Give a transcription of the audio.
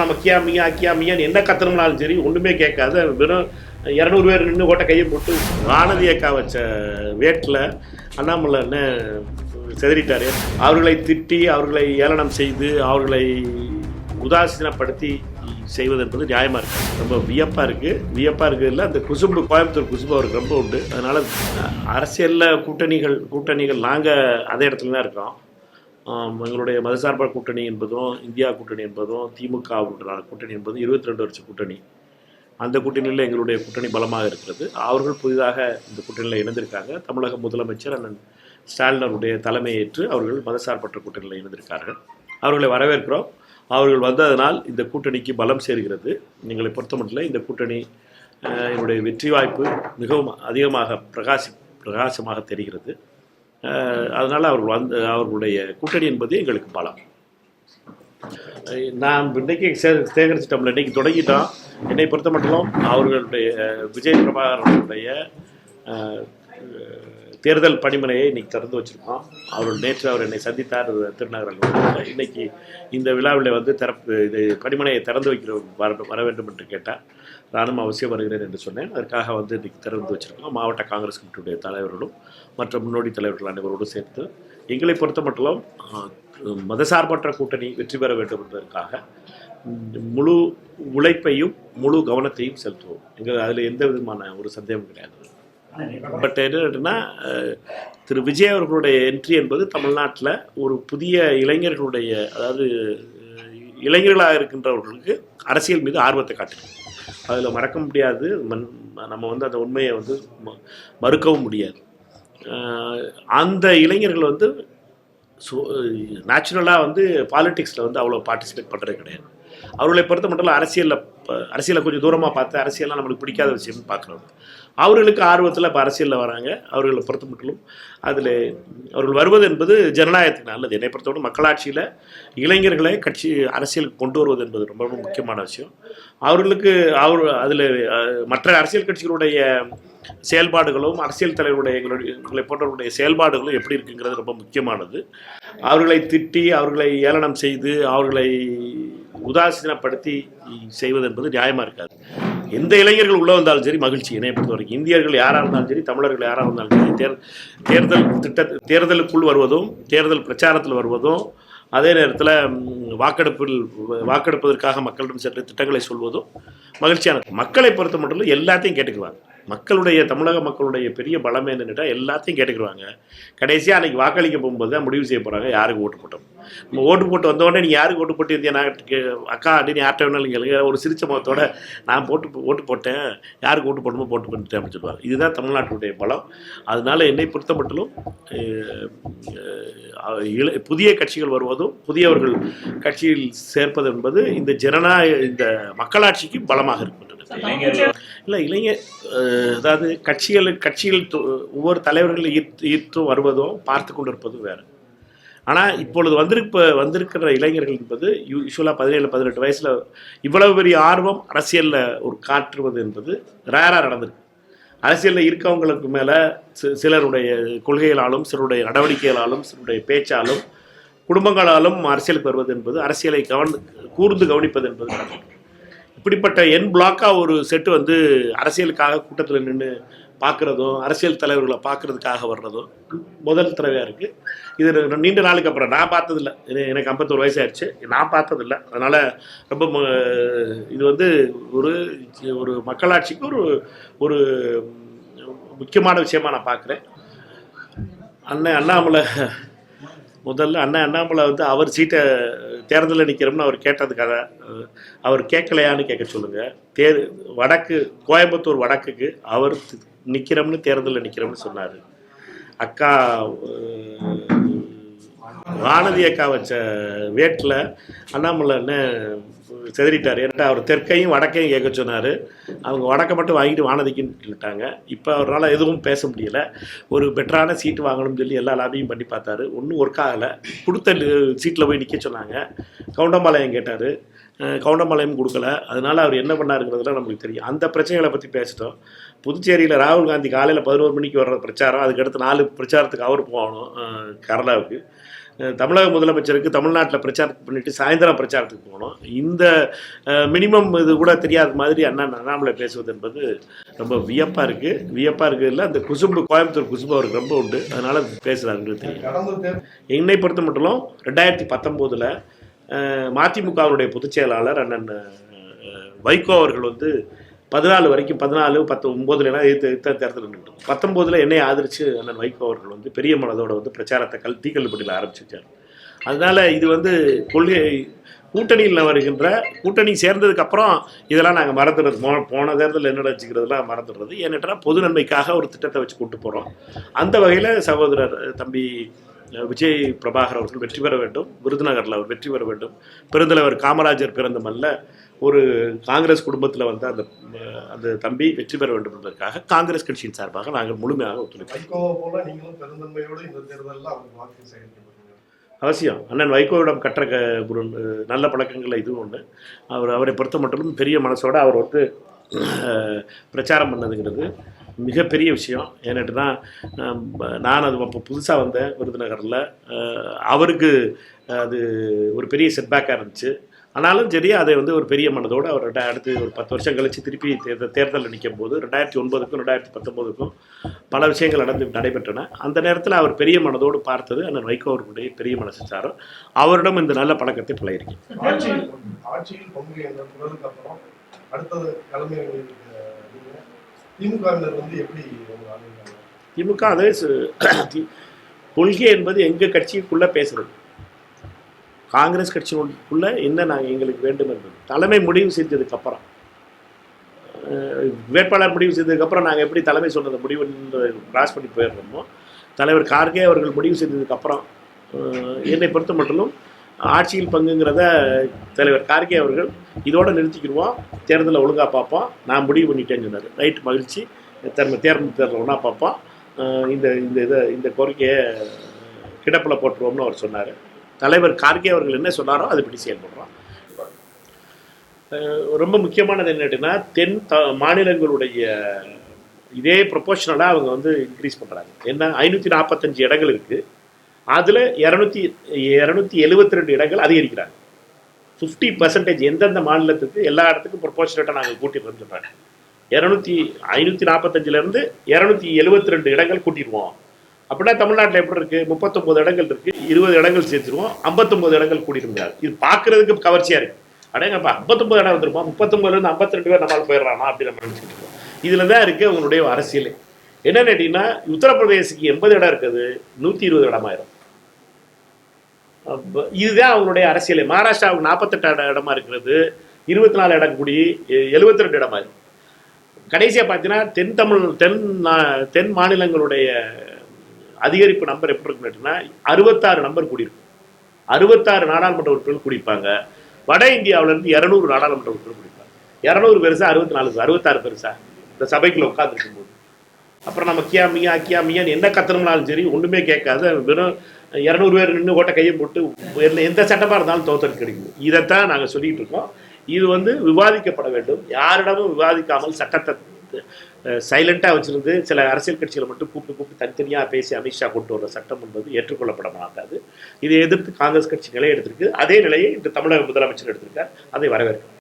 நம்ம கியாமியான்னு என்ன கத்தணும்னாலும் சரி ஒன்றுமே கேட்காது. வெறும் 200 பேர் நின்று ஓட்ட கையை போட்டு வானதி அக்கா வச்ச வேட்டில் அண்ணாமலை என்ன செதறிட்டார். அவர்களை திட்டி, அவர்களை ஏளனம் செய்து, அவர்களை உதாசீனப்படுத்தி செய்வது என்பது நியாயமாக இருக்குது. ரொம்ப வியப்பாக இருக்கிறதுல அந்த குசும்பு, கோயம்புத்தூர் குசும்பு அவருக்கு ரொம்ப உண்டு. அதனால் அரசியலில் கூட்டணிகள் நாங்கள் அதே இடத்துல தான் இருக்கோம். எங்களுடைய மதசார்பற்ற கூட்டணி என்பதும், இந்தியா கூட்டணி என்பதும், திமுக கூட்டணி என்பதும் 22 வருஷ கூட்டணி. அந்த கூட்டணியில் எங்களுடைய கூட்டணி பலமாக இருக்கிறது. அவர்கள் புதிதாக இந்த கூட்டணியில் இணைந்திருக்காங்க. தமிழக முதலமைச்சர் அண்ணன் ஸ்டாலின் அவருடைய தலைமையேற்று அவர்கள் மதசார்பற்ற கூட்டணியில் இணைந்திருக்கார்கள். அவர்களை வரவேற்கிறோம். அவர்கள் வந்ததனால் இந்த கூட்டணிக்கு பலம் சேர்கிறது. எங்களை பொறுத்தமட்டில் இந்த கூட்டணி என்னுடைய வெற்றி வாய்ப்பு மிகவும் அதிகமாக பிரகாசமாக தெரிகிறது. அதனால் அவர்களுடைய கூட்டணி என்பது எங்களுக்கு பலம். நான் இன்றைக்கி சேகரிச்சிட்டோம்ல, இன்றைக்கி தொடங்கிட்டோம். என்னை பொறுத்த மட்டும் அவர்களுடைய விஜய் பிரபாகரனுடைய தேர்தல் பணிமனையை இன்றைக்கி திறந்து வச்சுருக்கோம். நேற்று அவர் என்னை சந்தித்தார் திருநகரில். இன்றைக்கி இந்த விழாவில் வந்து இது பணிமனையை திறந்து வர வேண்டும் என்று கேட்டார். நானும் அவசியம் வருகிறேன் என்று சொன்னேன். அதற்காக வந்து இன்றைக்கி திறந்து வச்சுருக்கோம். மாவட்ட காங்கிரஸ் கமிட்டியுடைய தலைவர்களும் மற்ற முன்னோடி தலைவர்கள் அனைவரோடு சேர்த்து எங்களை பொறுத்த மட்டும் மதசார்பற்ற கூட்டணி வெற்றி பெற வேண்டும் என்பதற்காக முழு உழைப்பையும் முழு கவனத்தையும் செலுத்துவோம். அதில் எந்த விதமான ஒரு சந்தேகம் கிடையாது. பட் என்னன்னா, திரு விஜய் அவர்களுடைய என்ட்ரி என்பது தமிழ்நாட்டில் ஒரு புதிய இளைஞர்களுடைய, அதாவது இளைஞர்களாக இருக்கின்றவர்களுக்கு அரசியல் மீது ஆர்வத்தை காட்டுது. அதில் மறக்க முடியாது. நம்ம வந்து அந்த உண்மையை வந்து மறுக்கவும் முடியாது. அந்த இளைஞர்கள் வந்து நேச்சுரலாக வந்து பாலிட்டிக்ஸில் வந்து அவ்வளோ பார்ட்டிசிபேட் பண்ணுறது கிடையாது. அவர்களை பொறுத்த மட்டும் அரசியலை கொஞ்சம் தூரமாக பார்த்து அரசியல்லாம் நம்மளுக்கு பிடிக்காத விஷயம்னு பார்க்குறோம். அவர்களுக்கு ஆர்வத்தில் இப்போ அரசியலில் வராங்க. அவர்களை பொறுத்த மட்டும் அதில் அவர்கள் வருவது என்பது ஜனநாயகத்துக்கு நல்லது. என்னை பொறுத்தவரை மக்களாட்சியில் இளைஞர்களை அரசியலுக்கு கொண்டு வருவது என்பது ரொம்ப ரொம்ப முக்கியமான விஷயம். அவர்களுக்கு அதில் மற்ற அரசியல் கட்சிகளுடைய செயல்பாடுகளும் அரசியல் தலைவருடைய எங்களை போன்றவர்களுடைய செயல்பாடுகளும் எப்படி இருக்குங்கிறது ரொம்ப முக்கியமானது. அவர்களை திட்டி, அவர்களை ஏளனம் செய்து, அவர்களை உதாசீனப்படுத்தி செய்வது என்பது நியாயமாக இருக்காது. எந்த இளைஞர்கள் உள்ளே வந்தாலும் சரி மகிழ்ச்சி. என்னை பொறுத்த வரைக்கும் இந்தியர்கள் யாராக இருந்தாலும் சரி, தமிழர்கள் யாராக இருந்தாலும் சரி, தேர்தலுக்குள் வருவதும், தேர்தல் பிரச்சாரத்தில் வருவதும், அதே நேரத்தில் வாக்கெடுப்பதற்காக மக்களிடம் சென்று திட்டங்களை சொல்வதும் மகிழ்ச்சியானது. மக்களை பொறுத்த மட்டும் எல்லாத்தையும் கேட்டுக்குவாங்க. தமிழக மக்களுடைய பெரிய பலமே என்னென்னா எல்லாத்தையும் கேட்டுக்குருவாங்க. கடைசியாக அன்றைக்கி வாக்களிக்க போகும்போது தான் முடிவு செய்ய போகிறாங்க யாருக்கு ஓட்டு போட்டோம். நம்ம ஓட்டு போட்டு வந்தோடனே நீங்கள் யாருக்கு ஓட்டு போட்டு இருந்தீங்க, நான் அக்கா அப்படின்னு யார்கிட்ட வேணாலும் கேளுங்க, ஒரு சிரிச்ச முகத்தோட நான் ஓட்டு போட்டேன், யாருக்கு ஓட்டு போட்டோமோ போட்டு பண்ணிட்டேன் அப்படின்னு சொல்லுவாங்க. இதுதான் தமிழ்நாட்டுடைய பலம். அதனால் என்னை பொறுத்த மட்டும் புதிய கட்சிகள் வருவதும் புதியவர்கள் கட்சியில் சேர்ப்பது என்பது இந்த மக்களாட்சிக்கு பலமாக இருக்கின்றன. இளைஞர் அதாவது கட்சிகள் ஒவ்வொரு தலைவர்கள் ஈர்த்து வருவதும் பார்த்து கொண்டு இருப்பதும் வேறு. ஆனால் இப்பொழுது வந்திருக்கிற இளைஞர்கள் என்பது யூஸ்வலாக 17-18 வயசில் இவ்வளவு பெரிய ஆர்வம் அரசியலில் ஒரு காட்டுவது என்பது ரேராக நடந்திருக்கு. அரசியலில் இருக்கவங்களுக்கு மேலே சிலருடைய கொள்கைகளாலும், சிலருடைய நடவடிக்கைகளாலும், சிலருடைய பேச்சாலும், குடும்பங்களாலும் அரசியலுக்கு வருவது என்பது, அரசியலை கூர்ந்து கவனிப்பது என்பது நடக்கும். இப்படிப்பட்ட என் பிளாக்காக ஒரு செட்டு வந்து அரசியலுக்காக கூட்டத்தில் நின்று பார்க்குறதும், அரசியல் தலைவர்களை பார்க்குறதுக்காக வர்றதும் முதல் தடவையாக இருக்குது. இது நீண்ட நாளுக்கு அப்புறம் நான் பார்த்ததில்லை. எனக்கு 51 வயசாகிடுச்சு, நான் பார்த்ததில்லை. அதனால் ரொம்ப இது வந்து ஒரு மக்களாட்சிக்கு ஒரு முக்கியமான விஷயமாக நான் பார்க்குறேன். அண்ணாமலை வந்து அவர் சீட்டை தேர்தலில் நிற்கிறோம்னு அவர் கேட்டதுக்காக அவர் கேட்கலையான்னு கேட்க சொல்லுங்கள். கோயம்புத்தூர் வடக்குக்கு அவர் நிற்கிறோம்னு தேர்தலில் நிற்கிறோம்னு சொன்னார். அக்கா வானதி அக்கா வச்ச வேட்டில் அண்ணாமலை என்ன செதறிட்டார். ஏன்னா அவர் தெற்கையும் வடக்கையும் கேட்க சொன்னார். அவங்க வடக்கை மட்டும் வாங்கிட்டு வானதிக்குன்னு சொல்லிட்டாங்க. இப்போ அவரால் எதுவும் பேச முடியலை. ஒரு பெட்டரான சீட்டு வாங்கணும்னு சொல்லி எல்லா லாபியும் பண்ணி பார்த்தாரு. ஒன்றும் ஒர்க் ஆகலை. கொடுத்த சீட்டில் போய் நிற்க சொன்னாங்க. கவுண்டம்பாளையம் கேட்டார், கவுண்டம்பாளையம் கொடுக்கல. அதனால் அவர் என்ன பண்ணாருங்கிறதுலாம் நம்மளுக்கு தெரியும். அந்த பிரச்சனைகளை பற்றி பேசிட்டோம். புதுச்சேரியில் ராகுல் காந்தி காலையில் 11 மணிக்கு வர்ற பிரச்சாரம், அதுக்கடுத்து 4 பிரச்சாரத்துக்கு அவர் போகணும் கேரளாவுக்கு. தமிழக முதலமைச்சருக்கு தமிழ்நாட்டில் பிரச்சாரத்துக்கு பண்ணிட்டு சாயந்தரம் பிரச்சாரத்துக்கு போனோம். இந்த மினிமம் இது கூட தெரியாத மாதிரி அண்ணாமலை பேசுவது என்பது ரொம்ப வியப்பாக இருக்குது. இல்லை அந்த குசும்பு கோயம்புத்தூர் குசும்பு அவருக்கு ரொம்ப உண்டு, அதனால் பேசுகிறாருங்கிறது தெரியும். என்னை பொறுத்த மட்டும் 2019 மதிமுகவுடைய பொதுச் செயலாளர் அண்ணன் வைகோ அவர்கள் 14 வரைக்கும் 14, 19 எதிர்த்த தேர்தல் 19 என்னை ஆதரித்து அண்ணன் வைகோ அவர்கள் பெரிய மனதோட பிரச்சாரத்தை தீக்கல்பட்டியில் ஆரம்பிச்சு வச்சார். அதனால இது கொள்கை கூட்டணியில் வருகின்ற கூட்டணி சேர்ந்ததுக்கப்புறம் இதெல்லாம் நாங்கள் மறந்துடுறது. போன தேர்தலில் என்ன வச்சுக்கிறதுலாம் மறந்துடுறது. ஏன்னென்றால் பொது நன்மைக்காக ஒரு திட்டத்தை வச்சு கூட்டு போகிறோம். அந்த வகையில் சகோதரர் தம்பி விஜய் பிரபாகர் அவர்கள் வெற்றி பெற வேண்டும். விருதுநகரில் அவர் வெற்றி பெற வேண்டும். பெருந்தலைவர் காமராஜர் பிறந்த மல்ல ஒரு காங்கிரஸ் குடும்பத்தில் அந்த தம்பி வெற்றி பெற வேண்டும் என்பதற்காக காங்கிரஸ் கட்சியின் சார்பாக நாங்கள் முழுமையாக ஒத்துழைப்போம். அவசியம். அண்ணன் வைகோவிடம் கற்ற நல்ல பழக்கங்கள் இதுவும் ஒன்று. அவரை பொறுத்த மட்டும் பெரிய மனசோடு அவர் பிரச்சாரம் பண்ணதுங்கிறது மிகப்பெரிய விஷயம். ஏன்னுட்டுனா நான் அது அப்போ புதுசாக வந்தேன் விருதுநகரில். அவருக்கு அது ஒரு பெரிய செட்பேக்காக இருந்துச்சு. ஆனாலும் சரி, அதை ஒரு பெரிய மனதோடு அவர்கிட்ட அடுத்து ஒரு 10 வருஷம் கழித்து திருப்பி தேர்தலில் நிற்கும் போது 2009க்கும் 2019க்கும் பல விஷயங்கள் நடைபெற்றன. அந்த நேரத்தில் அவர் பெரிய மனதோடு பார்த்தது அண்ணன் வைகோ அவர்களுடைய பெரிய மனசு சாரும். அவரிடம் இந்த நல்ல பழக்கத்தை பழகிருக்கேன். திமுக அதே கொள்கை என்பது எங்கள் கட்சிக்குள்ளே பேசுகிறது. காங்கிரஸ் கட்சிக்குள்ளே என்ன நாங்கள் எங்களுக்கு வேண்டும் என்பது தலைமை முடிவு செஞ்சதுக்கப்புறம், வேட்பாளர் முடிவு செய்ததுக்கப்புறம் நாங்கள் எப்படி தலைமை சொன்னது முடிவு கிராஸ் பண்ணி போயிடுறோமோ, தலைவர் கார்கே அவர்கள் முடிவு செய்ததுக்கப்புறம் என்னை பொறுத்த மட்டும் ஆட்சியில் பங்குங்கிறத தலைவர் கார்கே அவர்கள் இதோடு நிறுத்திக்கிடுவோம், தேர்தலில் ஒழுங்காக பார்ப்போம், நான் முடிவு பண்ணிட்டேன்னு சொன்னார். ரைட், மகிழ்ச்சி. தேர்தல் ஒன்றா பார்ப்போம், இந்த கோரிக்கையை கிடப்பில் போட்டுருவோம்னு அவர் சொன்னார். தலைவர் கார்கே அவர்கள் என்ன சொன்னாரோ அது இப்படி செயல்படுறோம். ரொம்ப முக்கியமானது என்னட்டுன்னா, மாநிலங்களுடைய இதே ப்ரொபோஷனலாக அவங்க இன்க்ரீஸ் பண்ணுறாங்க. என்ன 545 இடங்கள் இருக்குது, அதில் 272 இடங்கள் அதிகரிக்கிறாங்க. 50% எந்தெந்த மாநிலத்துக்கு எல்லா இடத்துக்கும் ப்ரொபோஷனேட்டாக நாங்கள் கூட்டிடுறோம்னு சொல்கிறாங்க. 545 272 இடங்கள் கூட்டிடுவோம். அப்படின்னா தமிழ்நாட்டில் எப்படி இருக்குது? 39 இடங்கள் இருக்குது, 20 இடங்கள் சேர்த்துருவோம், 59 இடங்கள் கூட்டிட்டு முடியாது. இது பார்க்குறதுக்கு கவர்ச்சியாக இருக்குது. அடேங்கப்பா 59 இடம் வந்துருப்போம், 39லேருந்து 52 பேர் நம்மளால் போயிடறானா அப்படின்னு நம்ம நினச்சிட்டு இருக்கோம். இதில் தான் இருக்குது அவங்களுடைய அரசியல். என்னன்னு கேட்டிங்கன்னா, உத்தரப்பிரதேசுக்கு 80 இடம் இருக்குது, 120 இடமாயிரும். இதுதான் அவங்களுடைய அரசியல். மகாராஷ்டிராவுக்கு 48 இடமா இருக்கிறது, 24 இடம் கூடி 72 இடமாயிரும். கடைசியாக பார்த்தீங்கன்னா தென் மாநிலங்களுடைய அதிகரிப்பு நம்பர் எப்படி இருக்குன்னு கேட்டிங்கன்னா 66 நம்பர் கூடியிருக்கும். 66 நாடாளுமன்ற உறுப்பினர்கள் கூடியிருப்பாங்க. வட இந்தியாவிலேருந்து 200 நாடாளுமன்ற உறுப்பினர்கள் கூடியிருப்பாங்க. 200 பெருசா, 64 66 பெருசா இந்த சபைக்குள்ள உட்காந்துருக்கும் போது. அப்புறம் நம்ம கியாமியான்னு என்ன கத்தனம்னாலும் சரி ஒன்றுமே கேட்காத வெறும் 200 பேர் நின்று ஓட்ட கையை போட்டு எந்த சட்டமாக இருந்தாலும் தோத்தல் கிடைக்கும். இதைத்தான் நாங்கள் சொல்லிகிட்டு இருக்கோம். இது விவாதிக்கப்பட வேண்டும். யாரிடமும் விவாதிக்காமல் சட்டத்தை சைலண்டாக வச்சுருந்து சில அரசியல் கட்சிகளை மட்டும் கூப்பிட்டு தனித்தனியாக பேசி அமித்ஷா கொண்டு வர சட்டம் என்பது ஏற்றுக்கொள்ளப்பட மாட்டாது. இதை எதிர்த்து காங்கிரஸ் கட்சி நிலையை எடுத்திருக்கு. அதே நிலையை இன்று தமிழக முதலமைச்சர் எடுத்திருக்கார். அதை வரவேற்கிறோம்.